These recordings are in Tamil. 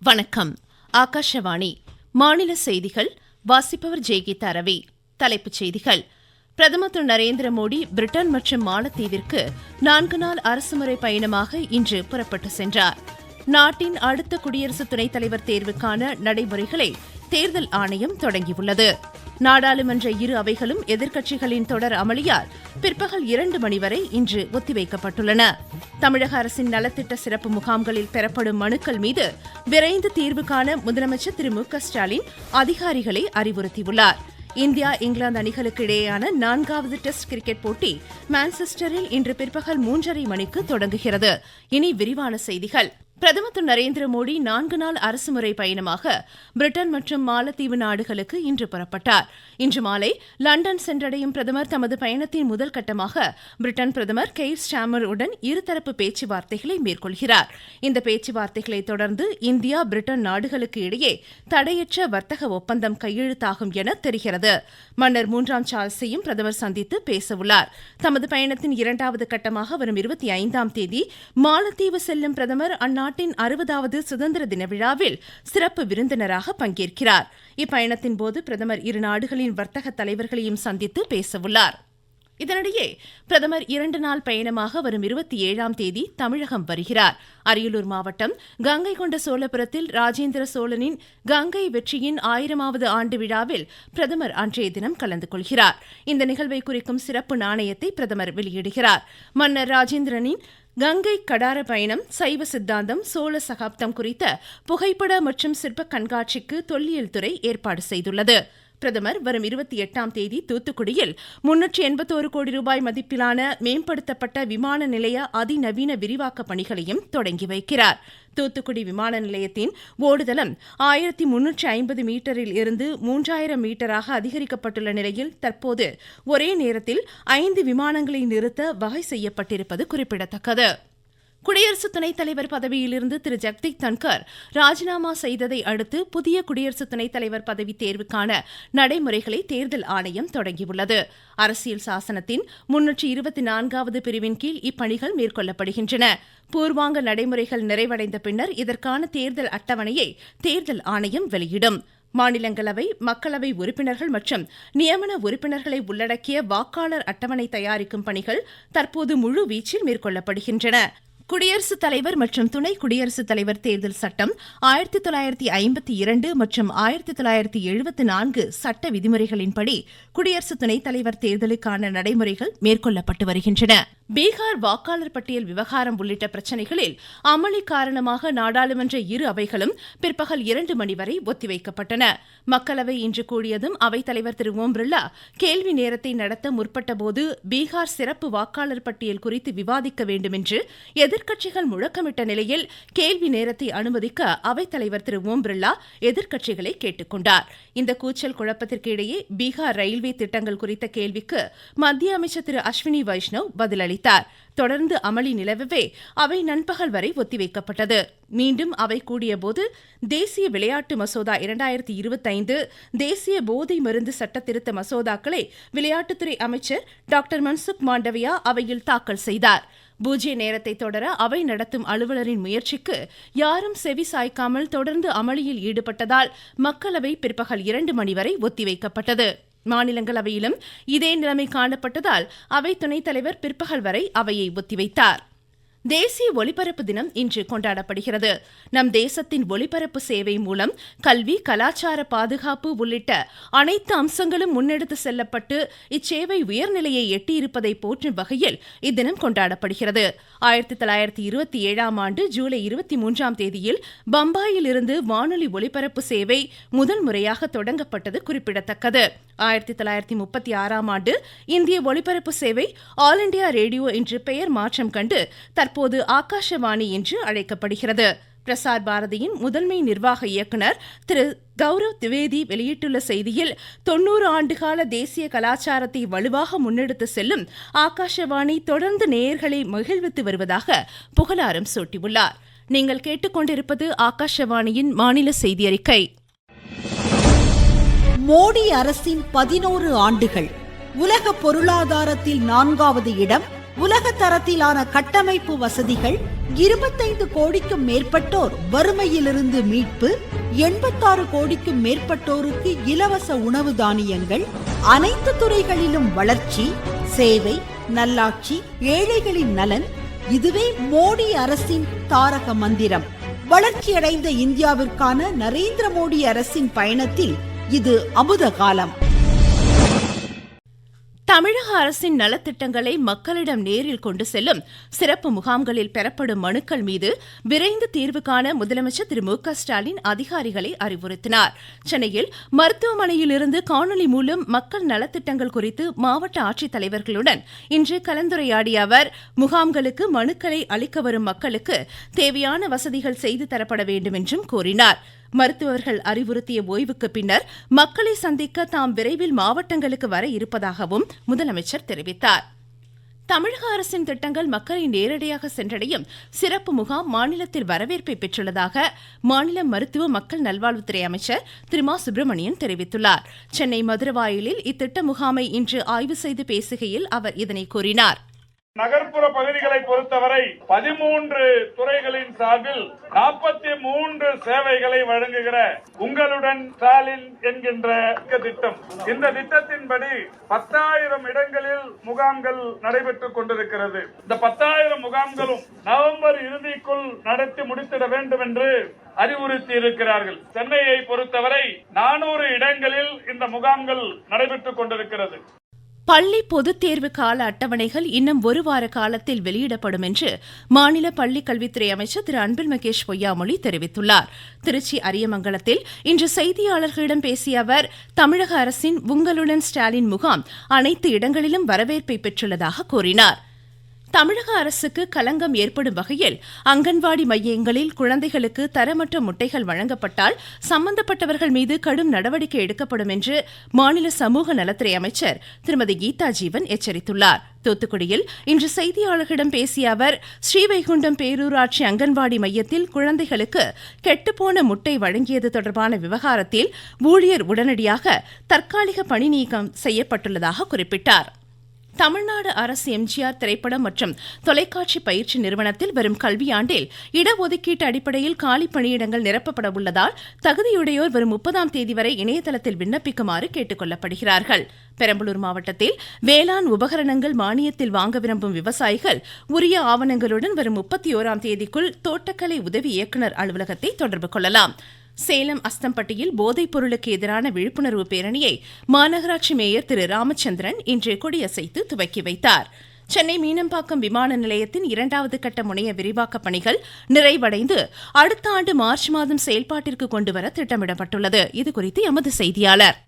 வணக்கம். ஆகாஷவாணி மாநில செய்திகள் வாசிப்பவர் ஜெய்கீதா ரவி. தலைப்புச் செய்திகள். பிரதமர் திரு நரேந்திர மோடி பிரிட்டன் மற்றும் மாலத்தீவிற்கு 4 நாள் அரசுமுறை பயணமாக இன்று புறப்பட்டு சென்றார். நாட்டின் அடுத்த குடியரசு துணைத் தலைவர் தேர்வுக்கான நடைமுறைகளை தேர்தல் ஆணையம் தொடங்கியுள்ளது. நாடாளுமன்ற இரு அவைகளும் எதிர்க்கட்சிகளின் தொடர் அமளியால் பிற்பகல் 2 மணி வரை இன்று ஒத்திவைக்கப்பட்டுள்ளன. தமிழக அரசின் நலத்திட்ட சிறப்பு முகாம்களில் பெறப்படும் மனுக்கள் மீது விரைந்து தீர்வு காண முதலமைச்சர் திரு மு.க.ஸ்டாலின் அதிகாரிகளை அறிவுறுத்தியுள்ளார். இந்தியா இங்கிலாந்து அணிகளுக்கு இடையேயான 4வது டெஸ்ட் கிரிக்கெட் போட்டி மான்செஸ்டரில் இன்று பிற்பகல் 3:30 மணிக்கு தொடங்குகிறது. இனி விரிவான செய்திகள். பிரதமர் திரு நரேந்திர மோடி 4 நாள் அரசுமுறை பயணமாக பிரிட்டன் மற்றும் மாலத்தீவு நாடுகளுக்கு இன்று புறப்பட்டார். இன்று மாலை லண்டன் சென்றடையும் பிரதமர் தமது பயணத்தின் முதல் கட்டமாக பிரிட்டன் பிரதமர் கெய்ர் ஸ்டார்மர் உடன் இருதரப்பு பேச்சுவார்த்தைகளை மேற்கொள்கிறார். இந்த பேச்சுவார்த்தைகளை தொடர்ந்து இந்தியா பிரிட்டன் நாடுகளுக்கு இடையே தடையற்ற வர்த்தக ஒப்பந்தம் கையெழுத்தாகும் என தெரிகிறது. மன்னர் 3ஆம் சார்ல்ஸையும் பிரதமர் சந்தித்து பேசவுள்ளார். தமது பயணத்தின் 2வது கட்டமாக வரும் 25ஆம் தேதி மாலத்தீவு செல்லும் பிரதமர் நாட்டின் 60வது சுதந்திர தின விழாவில் சிறப்பு விருந்தினராக பங்கேற்கிறார். இப்பயணத்தின் போது பிரதமர் இரு நாடுகளின் வர்த்தக தலைவர்களையும் சந்தித்து பேசவுள்ளார். இதனிடையே பிரதமர் 2 நாள் பயணமாக வரும் 27ஆம் தேதி தமிழகம் வருகிறார். அரியலூர் மாவட்டம் கங்கை கொண்ட சோழபுரத்தில் ராஜேந்திர சோழனின் கங்கை வெற்றியின் 1000வது ஆண்டு விழாவில் பிரதமர் அன்றைய தினம் கலந்து கொள்கிறார். இந்த நிகழ்வை குறிக்கும் சிறப்பு நாணயத்தை பிரதமர் வெளியிடுகிறார். மன்னர் ராஜேந்திரனின் கங்கை கடார பயணம், சைவ சித்தாந்தம், சோழ சகாப்தம் குறித்த புகைப்பட மற்றும் சிற்ப கண்காட்சிக்கு தொல்லியல் துறை ஏற்பாடு செய்துள்ளது. பிரதமர் வரும் 28ஆம் தேதி தூத்துக்குடியில் 381 கோடி ரூபாய் மதிப்பிலான மேம்படுத்தப்பட்ட விமான நிலைய அதிநவீன விரிவாக்க பணிகளையும் தொடங்கி வைக்கிறார். தூத்துக்குடி விமான நிலையத்தின் ஓடுதளம் 1350 மீட்டரில் இருந்து 3000 மீட்டராக அதிகரிக்கப்பட்டுள்ள நிலையில் தற்போது ஒரே நேரத்தில் 5 விமானங்களை நிறுத்த வகை செய்யப்பட்டிருப்பது குறிப்பிடத்தக்கது. குடியரசு துணைத் தலைவர் பதவியிலிருந்து திரு ஜெகதீப் தன்கர் ராஜினாமா செய்ததை அடுத்து புதிய குடியரசு துணைத் தலைவர் பதவி தேர்வுக்கான நடைமுறைகளை தேர்தல் ஆணையம் தொடங்கியுள்ளது. அரசியல் சாசனத்தின் 324வது பிரிவின் கீழ் இப்பணிகள் மேற்கொள்ளப்படுகின்றன. பூர்வாங்க நடைமுறைகள் நிறைவடைந்த பின்னர் இதற்கான தேர்தல் அட்டவணையை தேர்தல் ஆணையம் வெளியிடும். மாநிலங்களவை, மக்களவை உறுப்பினர்கள் மற்றும் நியமன உறுப்பினர்களை உள்ளடக்கிய வாக்காளர் அட்டவணை தயாரிக்கும் பணிகள் தற்போது முழுவீச்சில் மேற்கொள்ளப்படுகின்றன. குடியரசுத் தலைவர் மற்றும் துணை குடியரசுத் தலைவர் தேர்தல் சட்டம் 1952 மற்றும் 1974 சட்ட விதிமுறைகளின்படி குடியரசு துணைத் தலைவர் தேர்தலுக்கான நடைமுறைகள் மேற்கொள்ளப்பட்டு வருகின்றன. பீகார் வாக்காளர் பட்டியல் விவகாரம் உள்ளிட்ட பிரச்சினைகளில் அமளி காரணமாக நாடாளுமன்ற இரு அவைகளும் பிற்பகல் 2 மணி வரை ஒத்திவைக்கப்பட்டன. மக்களவை இன்று கூடியதும் அவைத்தலைவர் திரு ஓம் பிர்லா கேள்வி நேரத்தை நடத்த முற்பட்டபோது பீகார் சிறப்பு வாக்காளர் பட்டியல் குறித்து விவாதிக்க வேண்டும் என்று எதிர்க்கட்சிகள் முழக்கமிட்ட நிலையில் கேள்வி நேரத்தை அனுமதிக்க அவைத்தலைவர் திரு ஓம் பிர்லா எதிர்க்கட்சிகளை கேட்டுக் கொண்டார். இந்த கூச்சல் குழப்பத்திற்கு இடையே பீகார் ரயில்வே திட்டங்கள் குறித்த கேள்விக்கு மத்திய அமைச்சர் திரு அஸ்வினி வைஷ்ணவ் பதிலளித்தார். தொடர்ந்து அமளி நிலவவே அவை நண்பகல் வரை ஒத்திவைக்கப்பட்டது. மீண்டும் அவை கூடியபோது தேசிய விளையாட்டு மசோதா 2025, தேசிய போதை மருந்து சட்ட திருத்த மசோதாக்களை விளையாட்டுத்துறை அமைச்சர் டாக்டர் மன்சுக் மாண்டவியா அவையில் தாக்கல் செய்தார். பூஜ்ய நேரத்தை தொடர அவை நடத்தும் அலுவலரின் முயற்சிக்கு யாரும் செவி சாய்க்காமல் தொடர்ந்து அமளியில் ஈடுபட்டதால் மக்களவை பிற்பகல் 2 மணி வரை ஒத்திவைக்கப்பட்டது. மாநிலங்களவையிலும் இதே நிலைமை காணப்பட்டதால் அவை துணைத் தலைவர் பிற்பகல் வரை அவையை ஒத்திவைத்தார். தேசிய ஒலிபரப்பு தினம் இன்று கொண்டாடப்படுகிறது. நம் தேசத்தின் ஒலிபரப்பு சேவை மூலம் கல்வி, கலாச்சார பாதுகாப்பு உள்ளிட்ட அனைத்து அம்சங்களும் முன்னெடுத்து செல்லப்பட்டு இச்சேவை உயர்நிலையை எட்டியிருப்பதை போற்றும் வகையில் இத்தினம் கொண்டாடப்படுகிறது. 1927ஆம் ஆண்டு ஜூலை 23ஆம் தேதியில் பம்பாயில் இருந்து வானொலி ஒலிபரப்பு சேவை முதல் முறையாக தொடங்கப்பட்டது குறிப்பிடத்தக்கது. 1936ஆம் ஆண்டு இந்திய ஒலிபரப்பு சேவை ஆல் இண்டியா ரேடியோ என்று பெயர் மாற்றம் கண்டு தற்போது ஆகாஷவாணி என்று அழைக்கப்படுகிறது. பிரசார் பாரதியின் முதன்மை நிர்வாக இயக்குநர் திரு கௌரவ் திவேதி வெளியிட்டுள்ள செய்தியில் 90 ஆண்டுகால தேசிய கலாச்சாரத்தை வலுவாக முன்னெடுத்து செல்லும் ஆகாஷவாணி தொடர்ந்து நேயர்களை மகிழ்வித்து வருவதாக புகழாரம் சூட்டியுள்ளார். நீங்கள் கேட்டுக்கொண்டிருப்பது ஆகாஷவாணியின் மாநில செய்தி அறிக்கை. மோடி அரசின் 11 ஆண்டுகள். உலக பொருளாதாரத்தில் 4வது இடம், உலக தரத்திலான கட்டமைப்பு வசதிகள், 25 கோடிக்கும் மேற்பட்டோர் வறுமையிலிருந்து மீட்பு, 86 கோடிக்கும் மேற்பட்டோருக்கு இலவச உணவு தானியங்கள், அனைத்து துறைகளிலும் வளர்ச்சி, சேவை, நல்லாட்சி, ஏழைகளின் நலன். இதுவே மோடி அரசின் தாரக மந்திரம். வளர்ச்சியடைந்த இந்தியாவிற்கான நரேந்திர மோடி அரசின் பயணத்தில் இது அமுத காலம். தமிழக அரசின் நலத்திட்டங்களை மக்களிடம் நேரில் கொண்டு செல்லும் சிறப்பு முகாம்களில் பெறப்படும் மனுக்கள் மீது விரைந்து தீர்வு காண முதலமைச்சர் திரு மு க ஸ்டாலின் அதிகாரிகளை அறிவுறுத்தினார். சென்னையில் மருத்துவமனையிலிருந்து காணொலி மூலம் மக்கள் நலத்திட்டங்கள் குறித்து மாவட்ட ஆட்சித்தலைவர்களுடன் இன்று கலந்துரையாடிய அவர், முகாம்களுக்கு மனுக்களை அளிக்க வரும் மக்களுக்கு தேவையான வசதிகள் செய்து தரப்பட வேண்டும் என்றும் கூறினார். மருத்துவர்கள் அறிவுறுத்திய ஓய்வுக்கு பின்னர் மக்களை சந்திக்க தாம் விரைவில் மாவட்டங்களுக்கு வர இருப்பதாகவும் முதலமைச்சர் தெரிவித்தார். தமிழக அரசின் திட்டங்கள் மக்களை நேரடியாக சென்றடையும் சிறப்பு முகாம் மாநிலத்தில் வரவேற்பை பெற்றுள்ளதாக மாநில மருத்துவ மக்கள் நல்வாழ்வுத்துறை அமைச்சர் திரு மா சுப்பிரமணியன் தெரிவித்துள்ளார். சென்னை மதுரவாயலில் இத்திட்ட முகாமை இன்று ஆய்வு செய்து பேசுகையில் அவர் இதனை கூறினார். நகர்ப்புற பகுதிகளை பொறுத்தவரை 13 துறைகளின் சார்பில் 43 சேவைகளை வழங்குகிற உங்களுடன் ஸ்டாலின் என்கின்ற திட்டம். இந்த திட்டத்தின்படி 10,000 இடங்களில் முகாம்கள் நடைபெற்றுக் கொண்டிருக்கிறது. இந்த 10,000 முகாம்களும் நவம்பர் இறுதிக்குள் நடத்தி முடித்திட வேண்டும் என்று அறிவுறுத்தி இருக்கிறார்கள். சென்னையை பொறுத்தவரை 400 இடங்களில் இந்த முகாம்கள் நடைபெற்றுக் கொண்டிருக்கிறது. பள்ளி பொதுத் தேர்வு கால அட்டவணைகள் இன்னும் ஒரு வார காலத்தில் வெளியிடப்படும் என்று மாநில பள்ளிக் கல்வித்துறை அமைச்சர் திரு அன்பில் மகேஷ் பொய்யாமொழி தெரிவித்துள்ளார். திருச்சி அரியமங்கலத்தில் இன்று செய்தியாளர்களிடம் பேசிய அவர், தமிழக அரசின் உங்களுடன் ஸ்டாலின் முகாம் அனைத்து இடங்களிலும் வரவேற்பை பெற்றுள்ளதாக கூறினார். தமிழக அரசுக்கு களங்கம் ஏற்படும் வகையில் அங்கன்வாடி மையங்களில் குழந்தைகளுக்கு தரமற்ற முட்டைகள் வழங்கப்பட்டால் சம்பந்தப்பட்டவர்கள் மீது கடும் நடவடிக்கை எடுக்கப்படும் என்று மாநில சமூக நலத்துறை அமைச்சர் திருமதி கீதா ஜீவன் எச்சரித்துள்ளார். தூத்துக்குடியில் இன்று செய்தியாளர்களிடம் பேசிய அவர், ஸ்ரீவைகுண்டம் பேரூராட்சி அங்கன்வாடி மையத்தில் குழந்தைகளுக்கு கெட்டுப்போன முட்டை வழங்கியது தொடர்பான விவகாரத்தில் ஊழியர் உடனடியாக தற்காலிக பணி நீக்கம் செய்யப்பட்டுள்ளதாக குறிப்பிட்டார். தமிழ்நாடு அரசு எம்ஜிஆர் திரைப்படம் மற்றும் தொலைக்காட்சி பயிற்சி நிறுவனத்தில் வரும் கல்வியாண்டில் இடஒதுக்கீட்டு அடிப்படையில் காலி பணியிடங்கள் நிரப்பப்பட உள்ளதால் தகுதியுடையோர் வரும் 30ஆம் தேதி வரை இணையதளத்தில் விண்ணப்பிக்குமாறு கேட்டுக் கொள்ளப்படுகிறார்கள். பெரம்பலூர் மாவட்டத்தில் வேளாண் உபகரணங்கள் மானியத்தில் வாங்க விரும்பும் விவசாயிகள் உரிய ஆவணங்களுடன் வரும் 31ஆம் தேதிக்குள் தோட்டக்கலை உதவி இயக்குநர் அலுவலகத்தை தொடர்பு கொள்ளலாம். சேலம் அஸ்தம்பட்டியில் போதைப் பொருளுக்கு எதிரான விழிப்புணர்வு பேரணியை மாநகராட்சி மேயர் திரு ராமச்சந்திரன் இன்று கொடியசைத்து துவக்கி வைத்தார். சென்னை மீனம்பாக்கம் விமான நிலையத்தின் 2வது கட்ட முனைய விரிவாக்கப் பணிகள் நிறைவடைந்து அடுத்த ஆண்டு மார்ச் மாதம் செயல்பாட்டிற்கு கொண்டுவர திட்டமிடப்பட்டுள்ளது. இதுகுறித்து எமது செய்தியாளர்.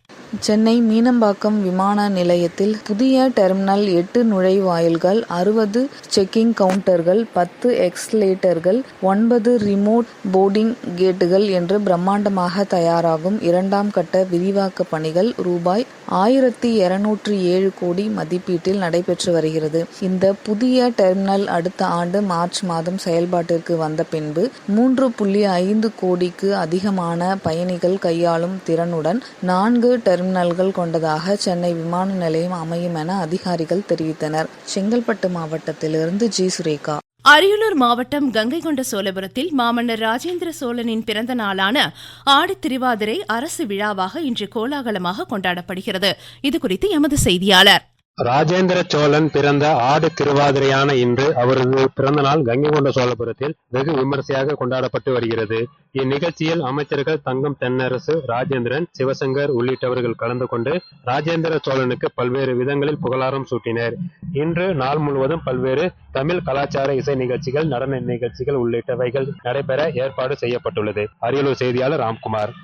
சென்னை மீனம்பாக்கம் விமான நிலையத்தில் புதிய டெர்மினல் 8 நுழைவாயில்கள், 60 செக்கிங் கவுண்டர்கள், 10 எக்ஸ்லேட்டர்கள், 9 ரிமோட் போர்டிங் கேட்டுகள் என்று பிரம்மாண்டமாக தயாராகும் 2ஆம் கட்ட விரிவாக்க பணிகள் ரூபாய் 1207 கோடி மதிப்பீட்டில் நடைபெற்று வருகிறது. இந்த புதிய டெர்மினல் அடுத்த ஆண்டு மார்ச் மாதம் செயல்பாட்டிற்கு வந்த பின்பு 3.5 கோடிக்கு அதிகமான பயணிகள் கையாளும் திறனுடன் 4 டெர்மினல்கள் கொண்டதாக சென்னை விமான நிலையம் அமையும் என அதிகாரிகள் தெரிவித்தனர். செங்கல்பட்டு மாவட்டத்திலிருந்து ஜி. சுரேகா. அரியலூர் மாவட்டம் கங்கைகொண்ட சோழபுரத்தில் மாமன்னர் ராஜேந்திர சோழனின் பிறந்த நாளான ஆடித் திருவாதிரை அரசு விழாவாக இன்று கோலாகலமாக கொண்டாடப்படுகிறது. இதுகுறித்து எமது செய்தியாளர். ராஜேந்திர சோழன் பிறந்த ஆடு திருவாதிரையான இன்று அவரது பிறந்த நாள் கங்கைகொண்ட சோழபுரத்தில் வெகு விமரிசையாக கொண்டாடப்பட்டு வருகிறது. இந்நிகழ்ச்சியில் அமைச்சர்கள் தங்கம் தென்னரசு, ராஜேந்திரன், சிவசங்கர் உள்ளிட்டவர்கள் கலந்து கொண்டு ராஜேந்திர சோழனுக்கு பல்வேறு விதங்களில் புகழாரம் சூட்டினர். இன்று நாள் முழுவதும் பல்வேறு தமிழ் கலாச்சார இசை நிகழ்ச்சிகள், நடன நிகழ்ச்சிகள் உள்ளிட்டவைகள் நடைபெற ஏற்பாடு செய்யப்பட்டுள்ளது. அரியலூர் செய்தியாளர் ராம்குமார்.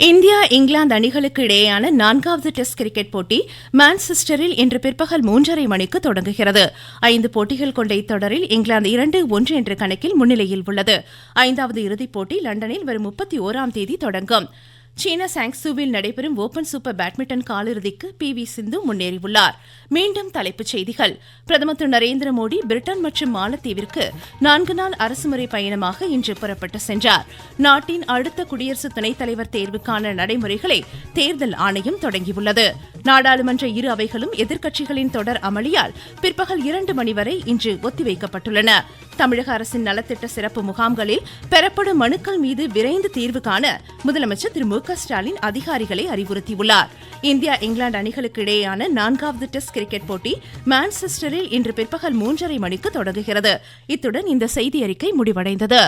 இந்தியா இங்கிலாந்து அணிகளுக்கு இடையேயான 4வது டெஸ்ட் கிரிக்கெட் போட்டி மான்செஸ்டரில் இன்று பிற்பகல் 3:30 மணிக்கு தொடங்குகிறது. 5 போட்டிகள் கொண்ட இத்தொடரில் இங்கிலாந்து 2-1 என்ற கணக்கில் முன்னிலையில் உள்ளது. 5வது இறுதிப் போட்டி லண்டனில் வரும் 31ஆம் தேதி தொடங்கும். சீன சாங்சூவில் நடைபெறும் ஓபன் சூப்பர் பேட்மிண்டன் காலிறுதிக்கு PV சிந்து முன்னேறியுள்ளார். மீண்டும் தலைப்புச் செய்திகள். பிரதமர் திரு நரேந்திர மோடி பிரிட்டன் மற்றும் மாலத்தீவிற்கு 4 நாள் அரசுமுறை பயணமாக இன்று புறப்பட்டு சென்றார். நாட்டின் அடுத்த குடியரசு துணைத் தலைவர் தேர்வுக்கான நடைமுறைகளை தேர்தல் ஆணையம் தொடங்கியுள்ளது. நாடாளுமன்ற இரு அவைகளும் எதிர்க்கட்சிகளின் தொடர் அமளியால் பிற்பகல் 2 மணி வரை இன்று ஒத்திவைக்கப்பட்டுள்ளன. தமிழக அரசின் நலத்திட்ட சிறப்பு முகாம்களில் பெறப்படும் மனுக்கள் மீது விரைந்து தீர்வு காண முதலமைச்சர் திரு மு.க.ஸ்டாலின் அதிகாரிகளை அறிவுறுத்தியுள்ளார். இந்தியா இங்கிலாந்து அணிகளுக்கு இடையேயான 4வது டெஸ்ட் கிரிக்கெட் போட்டி மான்செஸ்டரில் இன்று பிற்பகல் 3:30 மணிக்கு தொடங்குகிறது. இத்துடன் இந்த செய்தியறிக்கை முடிவடைந்தது.